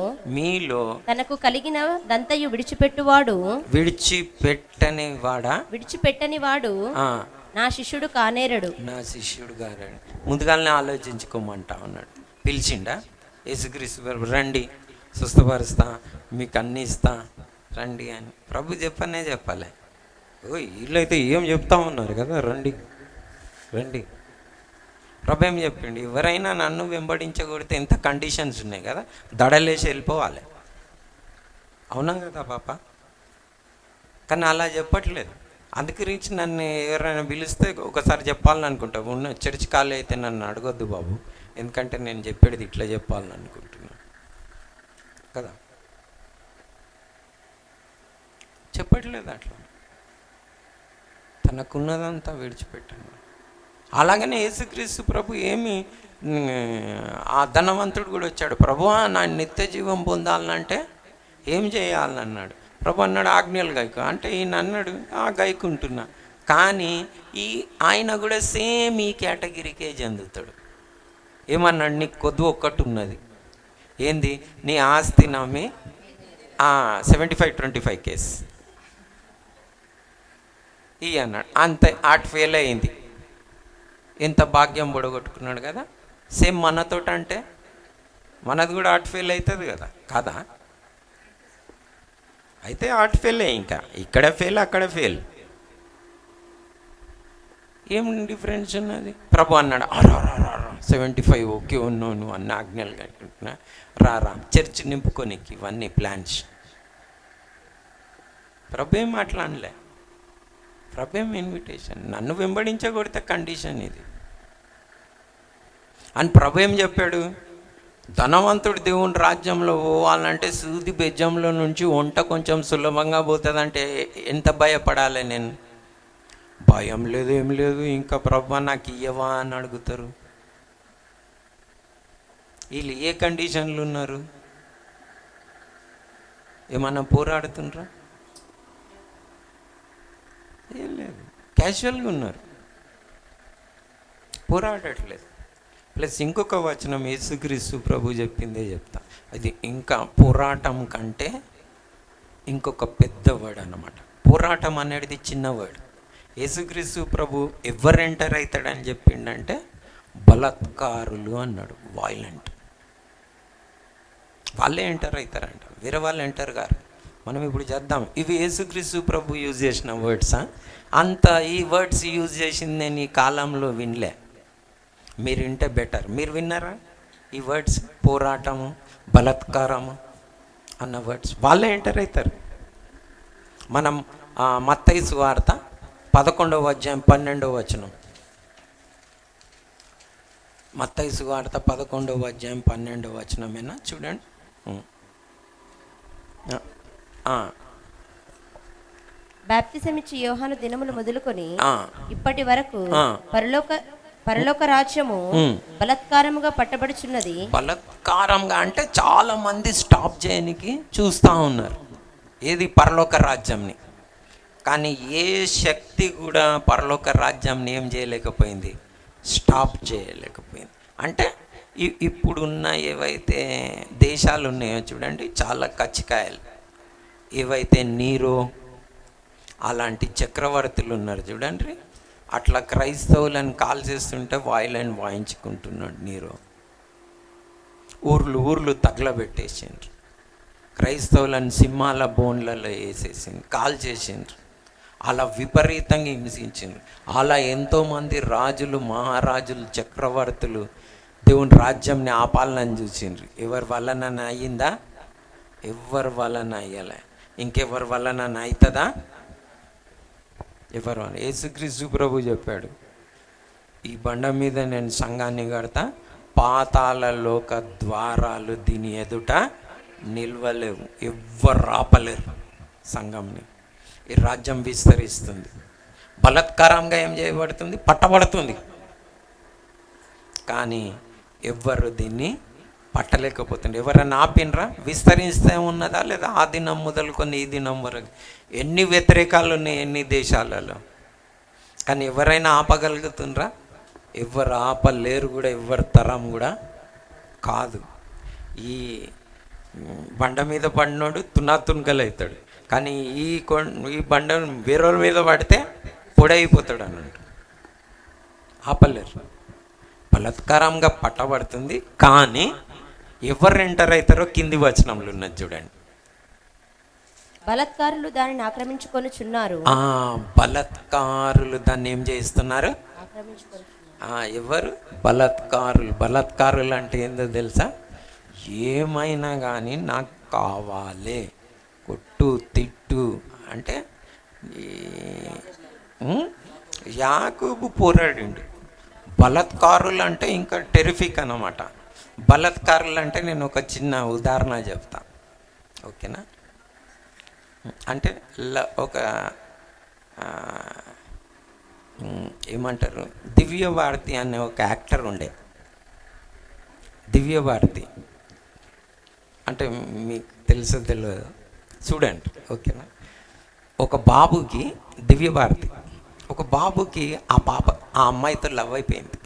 తనకు కలిగిన దంతయు విడిచిపెట్టని వాడు నా శిష్యుడు కానేరడు. ముందుగానే ఆలోచించుకోమంటా ఉన్నాడు. పిలిచిండా యేసుక్రీస్తు, రండి స్వస్థపరుస్తా, మీకు అన్ని ఇస్తా రండి అని ప్రభు చెప్పాలి. వీళ్ళైతే ఏం చెప్తా ఉన్నారు కదా, రండి రండి. ప్రభు ఏం చెప్పిండి, ఎవరైనా నన్ను వెంబడించకూడితే ఎంత కండిషన్స్ ఉన్నాయి కదా, దడలేసి వెళ్ళిపోవాలి. అవునా కదా పాప? కానీ అలా చెప్పట్లేదు. అందుగురించి నన్ను ఎవరైనా పిలిస్తే ఒకసారి చెప్పాలని అనుకుంటా. ఉన్న చర్చ్ కాలే అయితే నన్ను అడగొద్దు బాబు, ఎందుకంటే నేను చెప్పేది ఇట్లా చెప్పాలని అనుకుంటున్నాను కదా. చెప్పట్లేదు అట్లా, తనకున్నదంతా విడిచిపెట్టండి. అలాగనే యేసుక్రీస్తు ప్రభు ఏమి, ఆ ధనవంతుడు కూడా వచ్చాడు, ప్రభువా నా నిత్య జీవం పొందాలంటే ఏం చేయాలన్నాడు. ప్రభు అన్నాడు, ఆజ్ఞలు గైకు అంటే ఈయన అన్నాడు, గైకుంటున్నా. కానీ ఆయన కూడా సేమ్ ఈ కేటగిరీకే చెందుతాడు. ఏమన్నాడు, నీకు కొద్దు ఒక్కటి ఉన్నది, ఏంది, నీ ఆస్తి నమ్మి 75-25 కేసు అన్నాడు. అంతే, ఆట ఫెయిల్ అయింది. ఎంత భాగ్యం పొడగొట్టుకున్నాడు కదా. సేమ్ మనతోటి అంటే మనది కూడా ఆర్ట్ ఫెయిల్ అవుతుంది కదా, కాదా? అయితే ఆర్ట్ ఫెయిల్ ఇంకా ఇక్కడ ఫెయిల్ అక్కడ ఫెయిల్, ఏం డిఫరెన్స్ ఉన్నది? ప్రభు అన్నాడు 75 ఓకే ఉన్నావు, నువ్వు అన్న ఆజ్ఞలు కట్టుకుంటున్నా, రా చర్చ్ నింపుకోనికి ఇవన్నీ ప్లాన్స్. ప్రభు ఏం అట్లా అనలే. ప్రభు ఏం ఇన్విటేషన్, నన్ను వెంబడించకూడితే కండిషన్ ఇది అని ప్రభు ఏం చెప్పాడు. ధనవంతుడు దేవుని రాజ్యంలో పోవాలంటే సూది బెజ్జంలో నుంచి వంట కొంచెం సులభంగా పోతుందంటే ఎంత భయపడాలి నేను? భయం లేదు, ఏం లేదు. ఇంకా ప్రభు నాకు ఇయ్యవా అని అడుగుతారు. వీళ్ళు ఏ కండిషన్లు ఉన్నారు? ఏమన్నా పోరాడుతుండ్రా? ఏం లేదు, క్యాజువల్గా ఉన్నారు, పోరాడట్లేదు. ప్లస్ ఇంకొక వచనం యేసుక్రీస్తు ప్రభు చెప్పిందే చెప్తా, అది ఇంకా పోరాటం కంటే ఇంకొక పెద్ద వర్డ్ అన్నమాట. పోరాటం అనేది చిన్న వర్డ్. యేసుక్రీస్తు ప్రభు ఎవరు ఎంటర్ అవుతాడని చెప్పిండంటే బలాత్కారులు అన్నాడు, వాయిలెంట్ వాళ్ళే ఎంటర్ అవుతారంట, వేరే వాళ్ళు ఎంటర్ గారు. మనం ఇప్పుడు చేద్దాం, ఇవి యేసుక్రీస్తు ప్రభు యూజ్ చేసిన వర్డ్సా? అంత ఈ వర్డ్స్ యూజ్ చేసింది నేను ఈ కాలంలో వినలే. మీరు వింటే బెటర్. మీరు విన్నారా ఈ వర్డ్స్? పోరాటము, బలాత్కారము అన్న వర్డ్స్ వాళ్ళే ఎంటర్ అవుతారు. మనం మత్తయి సువార్త 11వ అధ్యాయం 12వ వచనం, మత్తయి సువార్త 11వ అధ్యాయం 12వ వచనమేనా? చూడండి. బాప్తిసమిచ్చి యోహాను దినములు మొదలుకొని ఇప్పటి వరకు పరలోక రాజ్యము బలాత్కారముగా పట్టబడుచున్నది. బలాత్కారంగా అంటే చాలా మంది స్టాప్ చేయడానికి చూస్తూ ఉన్నారు ఏది? పరలోక రాజ్యంని. కానీ ఏ శక్తి కూడా పరలోక రాజ్యంని ఏం చేయలేకపోయింది? స్టాప్ చేయలేకపోయింది. అంటే ఇప్పుడున్న ఏవైతే దేశాలు ఉన్నాయో చూడండి, చాలా కచ్చికాయలు, ఏవైతే నీరో అలాంటి చక్రవర్తులు ఉన్నారు చూడండి, అట్లా క్రైస్తవులను కాల్ చేస్తుంటే వాయిలను వాయించుకుంటున్నాడు నీరో. ఊర్లు తగలబెట్టేసిండ్రు, క్రైస్తవులను సింహాల బోన్లలో వేసేసిండ్రు, కాల్ చేసిండ్రు, అలా విపరీతంగా హింసించిండ్రు. అలా ఎంతోమంది రాజులు, మహారాజులు, చక్రవర్తులు దేవుని రాజ్యంని ఆపాలని చూసిండ్రు. ఎవరి వలన అయ్యిందా? ఎవరి వలన అయ్యలే. ఇంకెవరి వలన అవుతుందా? ఎవరు? యేసుక్రీస్తు ప్రభు చెప్పాడు, ఈ బండ మీద నేను సంఘాన్ని కడతా, పాతాళ లోక ద్వారాలు దీని ఎదుట నిల్వలేవు, ఎవ్వరు ఆపలేరు సంఘంని. ఈ రాజ్యం విస్తరిస్తుంది. బలత్కారంగా ఏం చేయబడుతుంది? పట్టబడుతుంది. కానీ ఎవ్వరు దీన్ని పట్టలేకపోతుంది. ఎవరైనా ఆపినరా? విస్తరిస్తే ఉన్నదా లేదా? ఆ దినం మొదలుకొని ఈ దినం వరకు ఎన్ని వ్యతిరేకాలు ఉన్నాయి ఎన్ని దేశాలలో, కానీ ఎవరైనా ఆపగలుగుతుండ్రా? ఎవరు ఆపలేరు కూడా, ఎవరి తరం కూడా కాదు. ఈ బండ మీద పడినోడు తునాతునకలు అవుతాడు, కానీ ఈ బండ వేరే మీద పడితే పొడైపోతాడు అన్నట్టు. ఆపలేరు. బలత్కారంగా పట్టబడుతుంది. కానీ ఎవరు ఎంటర్ అవుతారో కింది వచనంలో ఉన్నది చూడండి. బలత్కారులు దానిని ఆక్రమించుకొనుచున్నారు. బలత్కారులు దాన్ని ఏం చేస్తున్నారు? ఎవరు? బలత్కారులు. బలత్కారులు అంటే ఏందో తెలుసా? ఏమైనా కానీ నాకు కావాలి, కొట్టు తిట్టు అంటే. యాకోబు పోరాడిండు. బలత్కారులు అంటే ఇంకా టెరిఫిక్ అన్నమాట. బలత్కారులు అంటే నేను ఒక చిన్న ఉదాహరణ చెప్తా, ఓకేనా? అంటే ఒక ఏమంటారు, దివ్యభారతి అనే ఒక యాక్టర్ ఉండే. దివ్యభారతి అంటే మీకు తెలుసో తెలియదు, చూడండి, ఓకేనా? ఒక బాబుకి దివ్యభారతి, ఒక బాబుకి ఆ అమ్మాయితో లవ్ అయిపోయింది.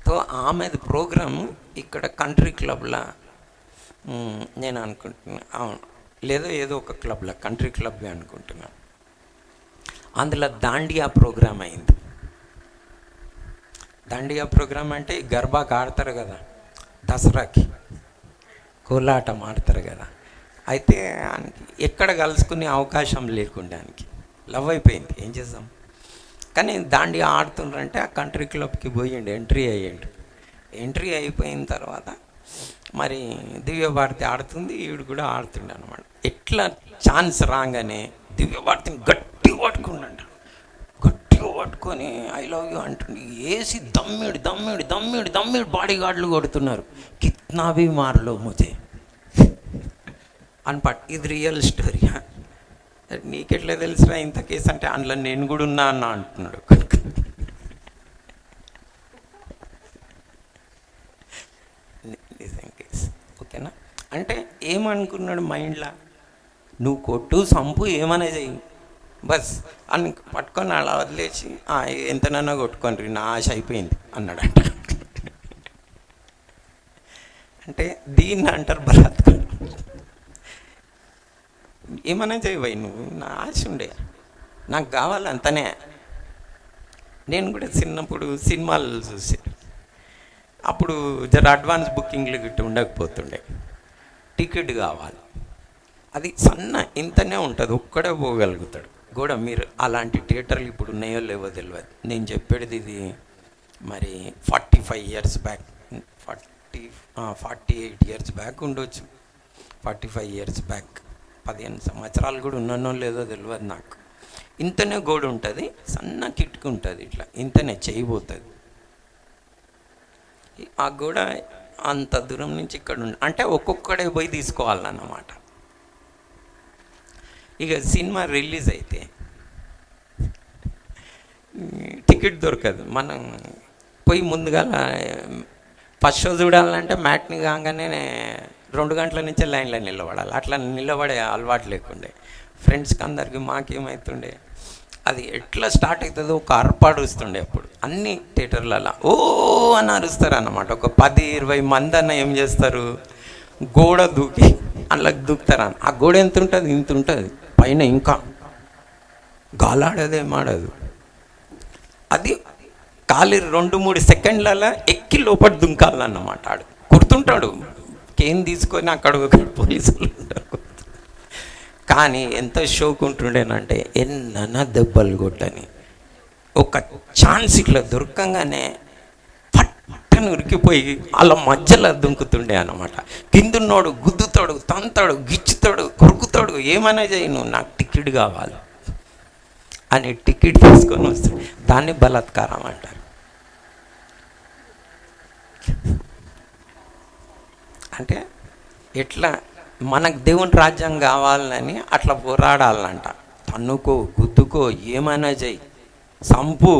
సో ఆమెది ప్రోగ్రామ్ ఇక్కడ కంట్రీ క్లబ్లో, నేను అనుకుంటున్నా, అవును, లేదో ఏదో ఒక క్లబ్లో, కంట్రీ క్లబ్ అనుకుంటున్నాను. అందులో దాండియా ప్రోగ్రామ్ అయింది. దాండియా ప్రోగ్రామ్ అంటే గర్బాకి ఆడతారు కదా, దసరాకి కోలాటం ఆడతారు కదా. అయితే ఎక్కడ కలుసుకునే అవకాశం లేకుండా లవ్ అయిపోయింది. ఏం చేద్దాం? కానీ దాండియా ఆడుతుండ్రంటే ఆ కంట్రీ క్లబ్కి పోయిండు, ఎంట్రీ అయ్యిండు. ఎంట్రీ అయిపోయిన తర్వాత మరి దివ్యభారతి ఆడుతుంది, ఈవిడు కూడా ఆడుతుండే అనమాట. ఎట్లా ఛాన్స్ రాగానే దివ్యభారతిని గట్టిగా పట్టుకుంటాడు. గట్టిగా పట్టుకొని ఐ లవ్ యూ అంటుండే. వేసి దమ్మిడి దమ్మిడి దమ్మిడి దమ్మిడి బాడీ గార్డులు కొడుతున్నారు. కిత్నా భీ మారలో ముజే అని ఇది రియల్ స్టోరీ. నీకెట్లా తెలుసురా ఇంత కేసు అంటే, అందులో నేను కూడా ఉన్నా అన్న అంటున్నాడు. నిజం కేసు, ఓకేనా? అంటే ఏమనుకున్నాడు మైండ్లో, నువ్వు కొట్టు సంపు ఏమైనా చెయ్యి బస్ అని పట్టుకొని అలా వదిలేసి ఎంతనన్నా కొట్టుకొని నా ఆశ అయిపోయింది అన్నాడంట. అంటే దీన్ని అంటారు బలాత్కారం. ఏమైనా చేయబోయి నువ్వు, నా ఆశ ఉండే, నాకు కావాలి అంతనే. నేను కూడా చిన్నప్పుడు సినిమాలు చూసి అప్పుడు జర అడ్వాన్స్ బుకింగ్లు గిట్ట ఉండకపోతుండే. టికెట్ కావాలి, అది సన్న ఇంతనే ఉంటుంది, ఒక్కడే పోగలుగుతాడు కూడా. మీరు అలాంటి థియేటర్లు ఇప్పుడు ఉన్నాయో లేవో తెలియదు. నేను చెప్పేది ఇది మరి 45 years బ్యాక్, 48 years బ్యాక్ ఉండొచ్చు, 45 years బ్యాక్. 15 సంవత్సరాలు కూడా ఉన్నానో లేదో తెలియదు నాకు. ఇంతనే గోడ ఉంటుంది, సన్న కిటికీ ఉంటుంది, ఇట్లా ఇంతనే చేయబోతుంది. ఆ గోడ అంత దూరం నుంచి ఇక్కడ అంటే ఒక్కొక్కడే పోయి తీసుకోవాలన్నమాట. ఇక సినిమా రిలీజ్ అయితే టికెట్ దొరకదు. మనం పోయి ముందుగా ఫస్ట్ షో చూడాలంటే మ్యాట్ని కాగానే 2 గంటల నుంచే లైన్లో నిలబడాలి. అట్లా నిలబడే అలవాటు లేకుండే ఫ్రెండ్స్కి అందరికీ. మాకేమవుతుండే, అది ఎట్లా స్టార్ట్ అవుతుందో ఒక అర్పాడు వస్తుండే అప్పుడు అన్ని థియేటర్లలో. ఓ అని అరుస్తారు అన్నమాట. ఒక 10-20 మంది అన్న ఏం చేస్తారు, గోడ దూకి అందులోకి దూకుతారు. ఆ గోడ ఎంత ఉంటుంది, ఇంత ఉంటుంది పైన, ఇంకా గాలాడేదేమాడదు. అది ఖాళీ 2-3 సెకండ్లలో ఎక్కి లోపల దుంకాలన్నమాట. ఆడు కుడుతుంటాడు, కేన్ తీసుకొని అక్కడ పోలీసులు ఉంటారు. కానీ ఎంత షోక్ ఉంటుండేనంటే ఎన్నైనా దెబ్బలు కొట్టని ఒక ఛాన్స్ ఇట్లా దొరకంగానే ఫట్ పట్టను ఉరికిపోయి వాళ్ళ మధ్యలో దుంకుతుండే అన్నమాట. కిందున్నోడు గుద్దుతాడు, తంతాడు, గిచ్చుతాడు, కొరుకుతాడు, ఏమైనా చేయి, నువ్వు నాకు టికెట్ కావాలి అని టికెట్ తీసుకొని వస్తాడు. దాన్ని బలాత్కారం అంటారు. అంటే ఎట్లా మనకు దేవుని రాజ్యం కావాలని అట్లా పోరాడాలంట. తన్నుకో, గుద్దుకో, ఏమైనా చెయ్యి, సంపు,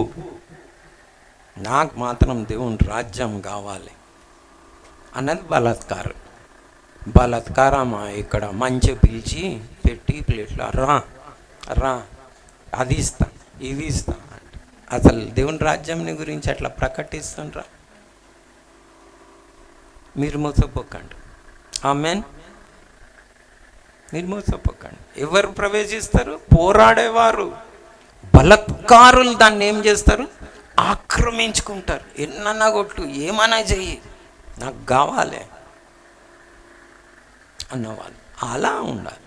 నాకు మాత్రం దేవుని రాజ్యం కావాలి అన్నది బలాత్కారం. బలాత్కారమా ఇక్కడ మంచి పిలిచి పెట్టి ప్లేట్లో రా రా, అది ఇస్తా, ఇది ఇస్తా అంటే అసలు దేవుని రాజ్యంని గురించి అట్లా ప్రకటిస్తుండ్రా? మీరు మోసపోకండి. ఆమేన్. మీరు మోసపోకండి. ఎవరు ప్రవేశిస్తారు? పోరాడేవారు. బలత్కారులు దాన్ని ఏం చేస్తారు? ఆక్రమించుకుంటారు. ఎన్నన్నా కొట్టు, ఏమన్నా చెయ్యి, నాకు కావాలి అన్నవాళ్ళు అలా ఉండాలి.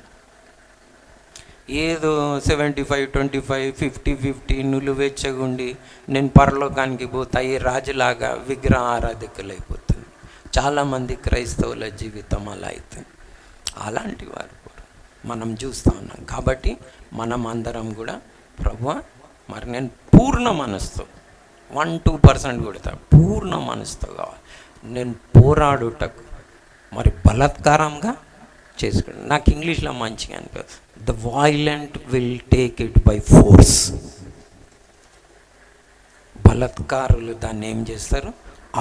ఏదో 75-25, 50-50 నులువెచ్చగుండి నేను పరలోకానికి పోతా ఈ రాజులాగా విగ్రహ ఆరాధికులు అయిపోతుంది. చాలామంది క్రైస్తవుల జీవితం అలా అవుతుంది. అలాంటి వారు మనం చూస్తూ ఉన్నాం. కాబట్టి మనం అందరం కూడా ప్రభువా మరి నేను పూర్ణ మనసుతో 1-2% కొడతా, పూర్ణ మనసుతో కావాలి. నేను పోరాడుటకు మరి బలాత్కారంగా చేసుకుంటాను. నాకు ఇంగ్లీష్లో మంచిగా అనిపిస్తుంది, the violent will take it by force. బలాత్కారులు దాన్ని ఏం చేస్తారు?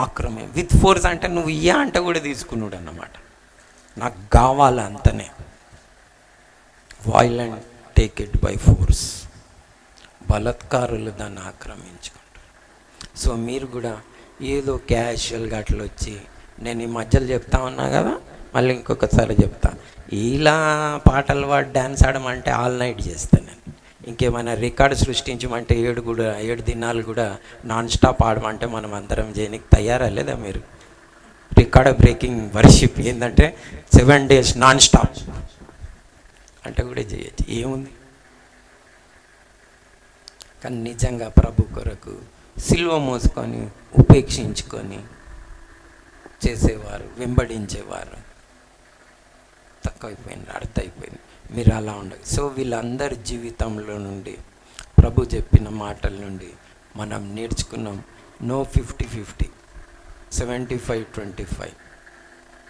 ఆక్రమే. విత్ ఫోర్స్ అంటే నువ్వు ఇయ్యా అంటే కూడా తీసుకున్నాడు అన్నమాట. నాకు కావాలి అంతనే. Violent take it by force. బలాత్కారులు దాన్ని ఆక్రమించుకుంటారు. సో మీరు కూడా ఏదో క్యాషువల్గా అట్లా వచ్చి, నేను ఈ మధ్యలో చెప్తా ఉన్నా కదా, మళ్ళీ ఇంకొకసారి చెప్తా, ఇలా పాటలు పాడి డ్యాన్స్ ఆడమంటే ఆల్ నైట్ చేస్తాను నేను. ఇంకేమైనా రికార్డు సృష్టించమంటే 7 దినాలు కూడా నాన్ స్టాప్ ఆడమంటే మనం అందరం చేయడానికి తయారా లేదా? మీరు రికార్డ్ బ్రేకింగ్ వర్షిప్ ఏంటంటే 7 days నాన్ స్టాప్ అంటే కూడా చేయొచ్చు, ఏముంది. కానీ నిజంగా ప్రభు కొరకు సిలువ మోసుకొని ఉపేక్షించుకొని చేసేవారు, వెంబడించేవారు తక్కువైపోయింది, అర్థమైపోయింది. మీరు అలా ఉండదు. సో వీళ్ళందరి జీవితంలో నుండి ప్రభు చెప్పిన మాటల నుండి మనం నేర్చుకున్నాం. నో 50-50, 75-25.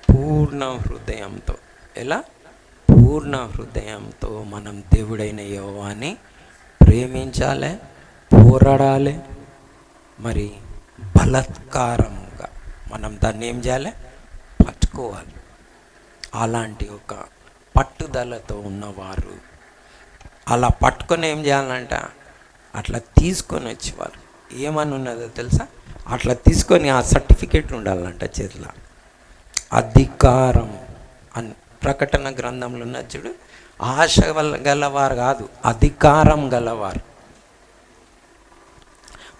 పూర్ణ హృదయంతో. ఎలా? పూర్ణ హృదయంతో మనం దేవుడైన యెహోవాని ప్రేమించాలి, పోరాడాలి. మరి బలాత్కారంగా మనం దాన్ని ఏం చేయాలి? పట్టుకోవాలి. అలాంటి ఒక పట్టుదలతో ఉన్నవారు అలా పట్టుకొని ఏం చేయాలంట? అట్లా తీసుకొని వచ్చేవారు. ఏమని ఉన్నదో తెలుసా? అట్లా తీసుకొని ఆ సర్టిఫికేట్ ఉండాలంట చేతిలో. అధికారం అని ప్రకటన గ్రంథంలో ఉన్న చూడు, ఆశ గలవారు కాదు, అధికారం గలవారు.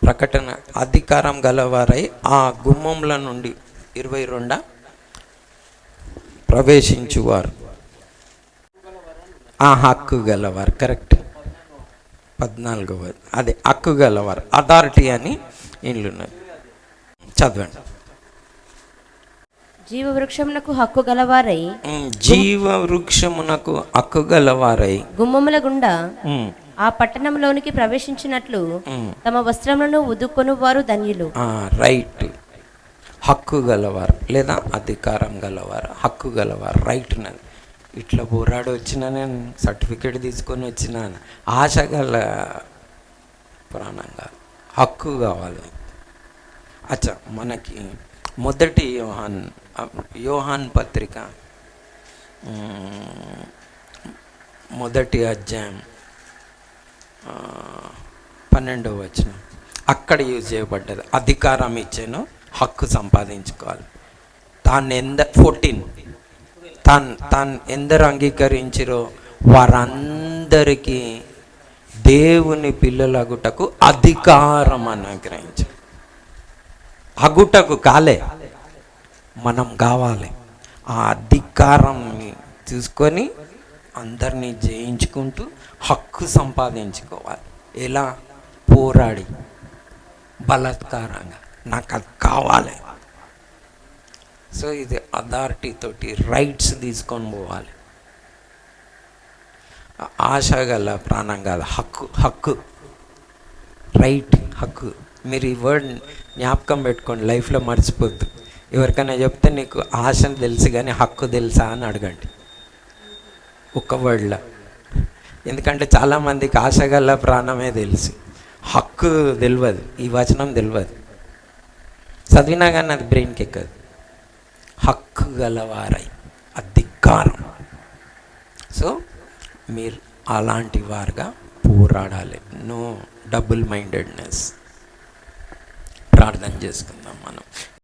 ప్రకటన అధికారం గలవారై ఆ గుమ్మంల నుండి 22 ప్రవేశించువారు. ఆ హక్కు గలవారు. కరెక్ట్. 14వ అదే హక్కు గలవారు, అథారిటీ అని ఇండ్లున్నది. చదవండి. జీవవృక్షమునకు హక్కు గలవారై, జీవవృక్షమునకు హక్కు గలవారై గుమ్మముల గుండా ఆ పట్టణంలోనికి ప్రవేశించినట్లు తమ వస్త్రములను ఉదుక్కొని వారు ధన్యులు. రైట్. హక్కు గలవారు లేదా అధికారం గలవారు, హక్కు గలవారు. రైట్. నన్ను ఇట్లా పోరాడి వచ్చిన, నేను సర్టిఫికేట్ తీసుకొని వచ్చిన, ఆశ గల ప్రాణంగా హక్కు కావాలి. అచ్చా, మనకి మొదటి యోహాన్ పత్రిక 1వ అధ్యాయం 12వ వచనం అక్కడ యూజ్ చేయబడ్డది. అధికారం ఇచ్చాను, హక్కు సంపాదించుకోవాలి. 14 తాను ఎందరు అంగీకరించిరో వారందరికీ దేవుని పిల్లలగుటకు అధికారం అనుగ్రహించారు. అగుటకు కాలే, మనం కావాలి. ఆ అధికారాన్ని తీసుకొని అందరినీ జయించుకుంటూ హక్కు సంపాదించుకోవాలి. ఎలా? పోరాడి, బలాత్కారంగా. నాకు అది కావాలి, సో ఇది అథారిటీ తోటి రైట్స్ తీసుకొని పోవాలి. ఆశ గల ప్రాణం కాదు, హక్కు రైట్, హక్కు. మీరు ఈ వర్డ్ జ్ఞాపకం పెట్టుకోండి, లైఫ్లో మర్చిపోద్దు. ఎవరికైనా చెప్తే నీకు ఆశ తెలుసు కానీ హక్కు తెలుసా అని అడగండి ఒక్క వర్డ్లో. ఎందుకంటే చాలామందికి ఆశ గల ప్రాణమే తెలుసు, హక్కు తెలియదు, ఈ వచనం తెలియదు. చదివినా కానీ అది బ్రెయిన్కి ఎక్కదు. హక్కు గలవారై, అధికారం. సో మీరు అలాంటి వారుగా పోరాడాలి. No double mindedness. ప్రార్థన చేసుకుందాం మనం.